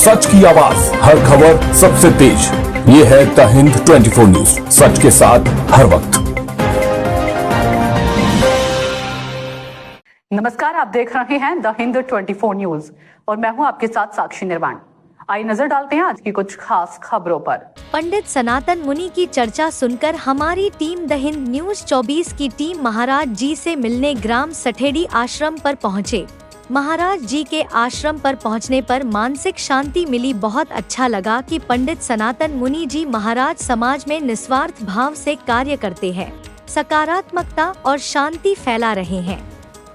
सच की आवाज, हर खबर सबसे तेज। ये है द हिंद 24 न्यूज, सच के साथ हर वक्त। नमस्कार, आप देख रहे हैं द हिंद 24 न्यूज और मैं हूं आपके साथ साक्षी निर्वाण। आइए नजर डालते हैं आज की कुछ खास खबरों पर। पंडित सनातन मुनि की चर्चा सुनकर हमारी टीम द हिंद न्यूज 24 की टीम महाराज जी से मिलने ग्राम सठेड़ी आश्रम पर पहुंचे। महाराज जी के आश्रम पर पहुंचने पर मानसिक शांति मिली। बहुत अच्छा लगा कि पंडित सनातन मुनि जी महाराज समाज में निस्वार्थ भाव से कार्य करते हैं, सकारात्मकता और शांति फैला रहे हैं।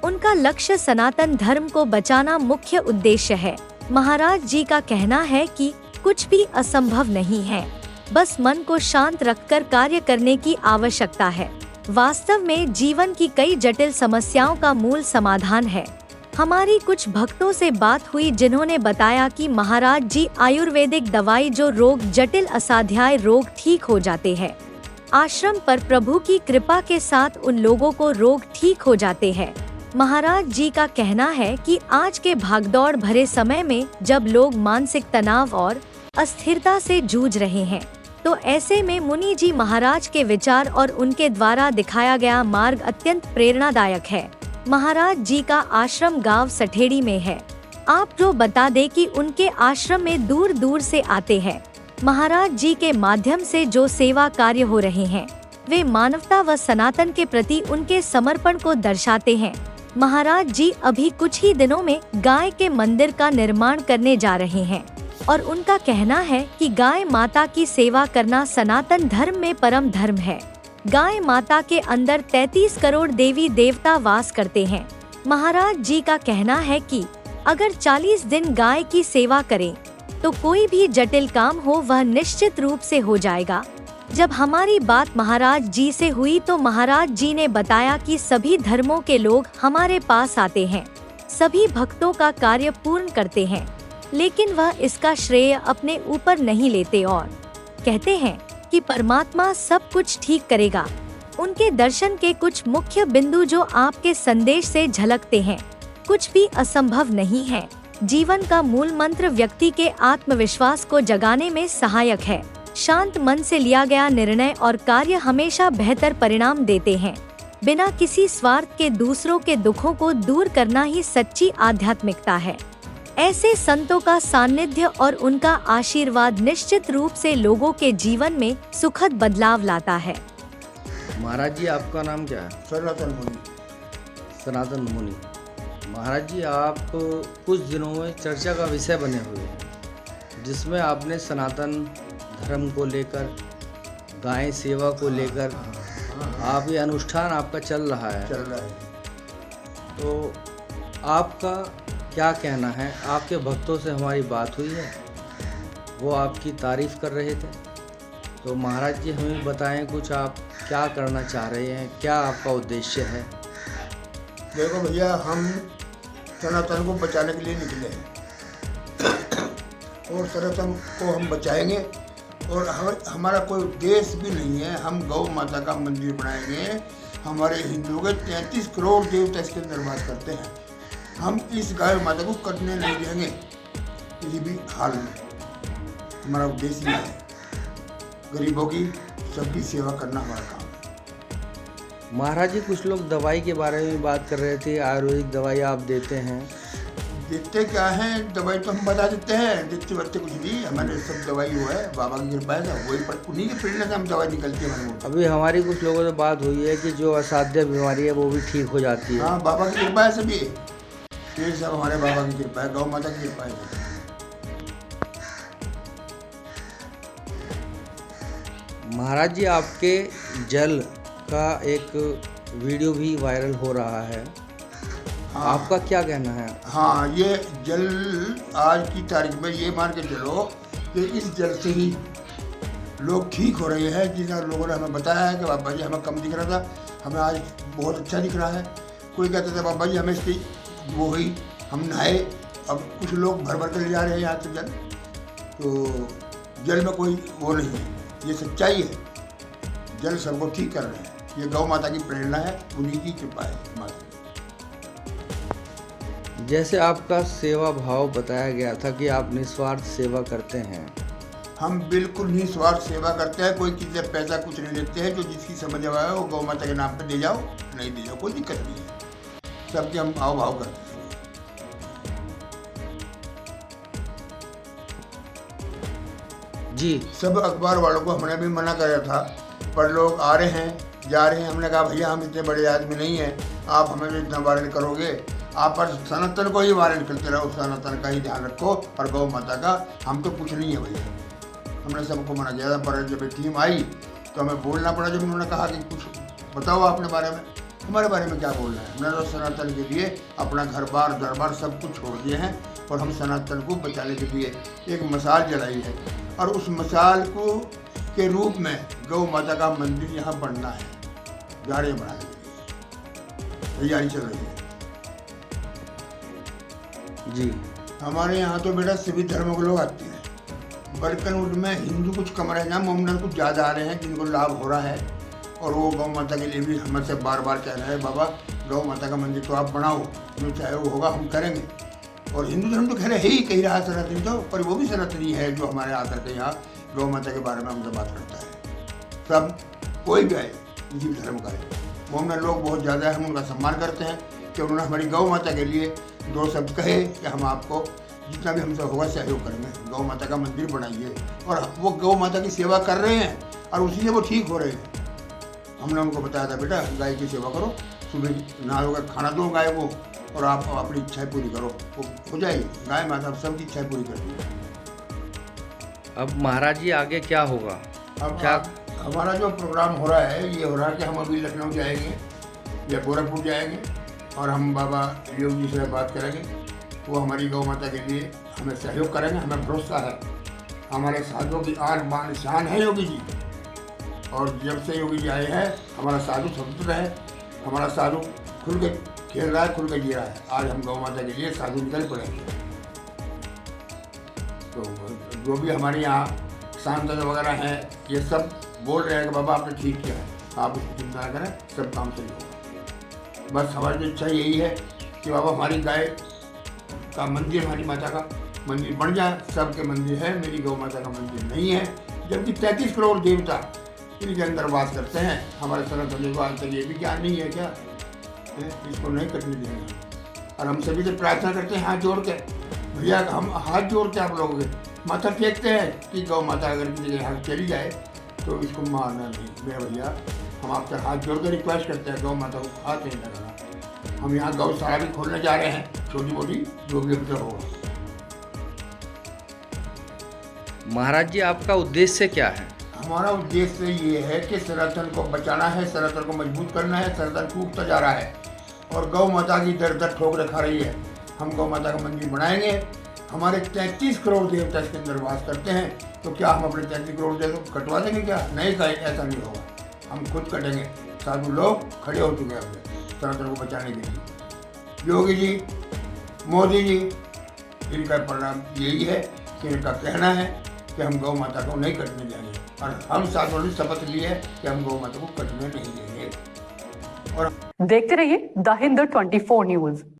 उनका लक्ष्य सनातन धर्म को बचाना मुख्य उद्देश्य है। महाराज जी का कहना है कि कुछ भी असंभव नहीं है, बस मन को शांत रखकर कार्य करने की आवश्यकता है। वास्तव में जीवन की कई जटिल समस्याओं का मूल समाधान है। हमारी कुछ भक्तों से बात हुई जिन्होंने बताया कि महाराज जी आयुर्वेदिक दवाई जो रोग जटिल असाध्याय रोग ठीक हो जाते हैं। आश्रम पर प्रभु की कृपा के साथ उन लोगों को रोग ठीक हो जाते हैं। महाराज जी का कहना है कि आज के भागदौड़ भरे समय में जब लोग मानसिक तनाव और अस्थिरता से जूझ रहे हैं, तो ऐसे में मुनि जी महाराज के विचार और उनके द्वारा दिखाया गया मार्ग अत्यंत प्रेरणादायक है। महाराज जी का आश्रम गांव सठेड़ी में है। आपको बता दें कि उनके आश्रम में दूर दूर से आते हैं। महाराज जी के माध्यम से जो सेवा कार्य हो रहे हैं, वे मानवता व सनातन के प्रति उनके समर्पण को दर्शाते हैं। महाराज जी अभी कुछ ही दिनों में गाय के मंदिर का निर्माण करने जा रहे हैं और उनका कहना है कि गाय माता की सेवा करना सनातन धर्म में परम धर्म है। गाय माता के अंदर 33 करोड़ देवी देवता वास करते हैं। महाराज जी का कहना है कि अगर 40 दिन गाय की सेवा करें तो कोई भी जटिल काम हो वह निश्चित रूप से हो जाएगा। जब हमारी बात महाराज जी से हुई तो महाराज जी ने बताया कि सभी धर्मों के लोग हमारे पास आते हैं, सभी भक्तों का कार्य पूर्ण करते हैं, लेकिन वह इसका श्रेय अपने ऊपर नहीं लेते और कहते हैं कि परमात्मा सब कुछ ठीक करेगा। उनके दर्शन के कुछ मुख्य बिंदु जो आपके संदेश से झलकते हैं, कुछ भी असंभव नहीं है। जीवन का मूल मंत्र व्यक्ति के आत्मविश्वास को जगाने में सहायक है। शांत मन से लिया गया निर्णय और कार्य हमेशा बेहतर परिणाम देते हैं। बिना किसी स्वार्थ के दूसरों के दुखों को दूर करना ही सच्ची आध्यात्मिकता है। ऐसे संतों का सानिध्य और उनका आशीर्वाद निश्चित रूप से लोगों के जीवन में सुखद बदलाव लाता है। महाराज जी, आपका नाम क्या है? सनातन मुनि। सनातन मुनि। महाराज जी, आप कुछ दिनों में चर्चा का विषय बने हुए हैं, जिसमें आपने सनातन धर्म को लेकर, गाय सेवा को लेकर आप ये अनुष्ठान आपका चल रहा है। तो आपका क्या कहना है? आपके भक्तों से हमारी बात हुई है, वो आपकी तारीफ कर रहे थे। तो महाराज जी, हमें बताएं कुछ, आप क्या करना चाह रहे हैं, क्या आपका उद्देश्य है? देखो भैया, हम सनातन को बचाने के लिए निकले हैं और सनातन को हम बचाएंगे। और हमारा कोई उद्देश्य भी नहीं है। हम गौ माता का मंदिर बनाएंगे। हमारे हिंदुओं के 33 करोड़ देवता इसके अंदर वास करते हैं। हम इस गाय माता को कटने नहीं देंगे किसी भी हाल में। हमारा उद्देश्य यह है, गरीबों की सबकी सेवा करना हमारा काम है। महाराज जी, कुछ लोग दवाई के बारे में बात कर रहे थे, आयुर्वेदिक दवाई आप देते हैं। देखते क्या है, दवाई तो हम बता देते हैं, देखते बचते कुछ नहीं। हमारे सब दवाई वो है, बाबा की कृपा है, वही पर उन्हीं की प्रेरणा से हम दवाई निकलती है हमारे। अभी हमारी कुछ लोगों से बात हुई है कि जो असाध्य बीमारी है वो भी ठीक हो जाती है। हाँ, बाबा की कृपा है सभी, ये सब हमारे बाबा की कृपा है, गौ माता की कृपा है। महाराज जी, आपके जल का एक वीडियो भी वायरल हो रहा है। हाँ, आपका क्या कहना है? हाँ, ये जल आज की तारीख में ये मान के चलो कि इस जल से ही लोग ठीक हो रहे हैं। जिन लोगों ने हमें बताया है कि बाबा जी हमें कम दिख रहा था, हमें आज बहुत अच्छा दिख रहा है। कोई कहता था बाबा जी हमें इसकी वो हुई, हम नहाए। अब कुछ लोग भर भर कर ले जा रहे हैं यहाँ से जल। तो जल में कोई वो नहीं है, ये सच्चाई है। जल सबको ठीक कर रहे हैं। ये गौ माता की प्रेरणा है, उन्हीं की कृपा है माता। जैसे आपका सेवा भाव बताया गया था कि आप निस्वार्थ सेवा करते हैं, हम बिल्कुल निस्वार्थ सेवा करते हैं, कोई किसी से पैसा कुछ नहीं लेते हैं। जो जिसकी समझ में आए वो गौ माता के नाम पे दे जाओ, नहीं दे जाओ, कोई दिक्कत नहीं है। सबके हम भाव भाव करते हैं। जी। सब अखबार वालों को हमने भी मना कराया था, पर लोग आ रहे हैं जा रहे हैं। हमने कहा भैया हम इतने बड़े आदमी नहीं हैं, आप हमें जो इतना वारंट करोगे, आप पर सनातन को ही वारंट करते रहो, सनातन का ही ध्यान रखो और गौ माता का। हम तो कुछ नहीं है भैया, हमने सबको मना किया था। पर जब टीम आई तो हमें बोलना पड़ा। जब उन्होंने कहा कि कुछ बताओ अपने बारे में, हमारे बारे में क्या बोलना है। हमने तो सनातन के लिए अपना घर बार दरबार सब कुछ छोड़ दिए हैं और हम सनातन को बचाने के लिए एक मसाल जलाई है और उस मसाल को के रूप में गौ माता का मंदिर यहाँ बनना है, गाड़ियाँ बनाने के लिए तैयारी चल रही है। जी। हमारे यहाँ तो बेटा सभी धर्मों के लोग आते हैं। बरकनवुड में हिंदू कुछ कम रहे हैं, मोमडन कुछ ज़्यादा आ रहे हैं जिनको लाभ हो रहा है। और वो गौ माता के लिए भी हमसे बार बार कह रहे हैं बाबा गौ माता का मंदिर तो आप बनाओ, जो चाहे वो होगा हम करेंगे। और हिंदू धर्म तो खैर है ही, कही रहा सनातनी तो, पर वो भी सनातनी है जो हमारे आकर के यहाँ गौ माता के बारे में हमसे बात करता है। सब कोई भी है किसी भी धर्म का है, मोमडन लोग बहुत ज़्यादा है, हम उनका सम्मान करते हैं कि उन्होंने हमारी गौ माता के लिए दो शब्द कहे कि हम आपको जितना भी हमसे होगा सहयोग करेंगे, गौ माता का मंदिर बनाइए। और वो गौ माता की सेवा कर रहे हैं और उसी से वो ठीक हो रहे हैं। हमने उनको बताया था बेटा गाय की सेवा करो, सुबह नहा खाना दो गाय को और आप अपनी इच्छाएं पूरी करो, वो हो जाएगी। गाय माता सबकी इच्छाएं पूरी करती है। अब महाराज जी आगे क्या होगा? अब क्या हमारा जो प्रोग्राम हो रहा है ये हो रहा है कि हम अभी लखनऊ जाएंगे या गोरखपुर जाएंगे और हम बाबा योगी जी से बात करेंगे। वो हमारी गौ माता के लिए हमें सहयोग करेंगे, हमें भरोसा है। हमारे साधुओं की आन बान शान है योगी जी। और जब से योगी जी आए हैं हमारा साधु स्वतंत्र है, हमारा साधु खुल के खेल रहा है, खुल के जी रहा है। आज हम गौ माता के लिए साधु निकल पड़ेंगे। तो जो भी हमारे यहाँ सांसद वगैरह हैं ये सब बोल रहे हैं कि बाबा आपने ठीक किया है, आप उसकी चिंता न करें, सब काम सही होगा। बस हमारी जो इच्छा यही है कि बाबा हमारी गाय का मंदिर, हमारी माता का मंदिर बन जाए। सबके मंदिर है, मेरी गौ माता का मंदिर नहीं है। जबकि 33 करोड़ देवता इनके अंदर वास करते हैं। हमारे सनातन विभाग तक ये भी ज्ञान नहीं है क्या? इसको नहीं कटने देंगे। और हम सभी से प्रार्थना करते हैं हाथ जोड़ के, भैया हम हाथ जोड़ के आप लोगों के माथा फेंकते हैं कि गौ माता अगर किसी के हाथ चली जाए तो इसको मारना नहीं। मेरा भैया हम आपसे हाथ जोड़ के रिक्वेस्ट करते हैं, गौ माता को हाथ नहीं लगाना। हम यहाँ गौशाला भी खोलने जा रहे हैं, छोटी मोटी, जो भी हमसे होगा। महाराज जी आपका उद्देश्य क्या है? हमारा उद्देश्य ये है कि सनातन को बचाना है, सनातन को मजबूत करना है। सनातन टूटता जा रहा है और गौ माता की दर दर ठोकर खा रही है। हम गौ माता का मंदिर बनाएंगे। हमारे 33 करोड़ देवता इसके अंदर वास करते हैं, तो क्या हम अपने 33 करोड़ देवता को कटवा देंगे क्या? नहीं, ऐसा नहीं होगा, हम खुद कटेंगे। साधु लोग खड़े हो चुके हैं सनातन को बचाने के लिए। योगी जी, मोदी जी, इनका परिणाम यही है कि इनका कहना है कि हम गौ माता को नहीं कटने देंगे। और हम साधुओं ने शपथ ली है कि हम गौ माता को कटने नहीं देंगे। और देखते रहिए द हिंद 24 न्यूज।